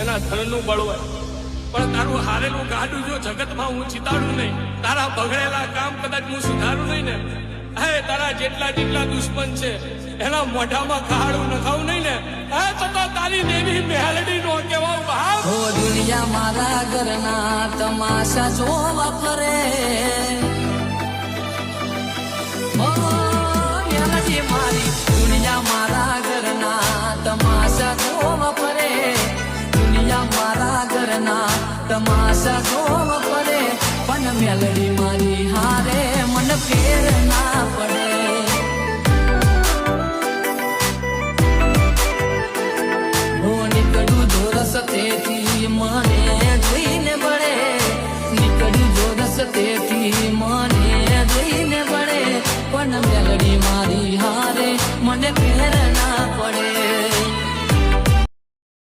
એના ધનનું બળ હોય, પણ તારું હારેલું ગાડું જો જગતમાં હું ચિતાડું નહીં, તારા બગડેલા કામ કદાચ હું સુધારું નહીં ને, હે તારા જેટલા દુશ્મન છે એના મોઢામાં ખાડું નખાવું નહીં ને, હે તો તારી દેવી મેલડી નો કેવા ભાવ. ઓ દુનિયા મારા ઘરના તમાશા જોવા ફરે, ઓ મેલડી મારી દુનિયા મારા ઘરના તમાશા જોવા ફરે, દુનિયા મારા ઘરના તમાશા જોવા ફરે, પણ મેલડી મારી હારે મન ફેર ના પડે.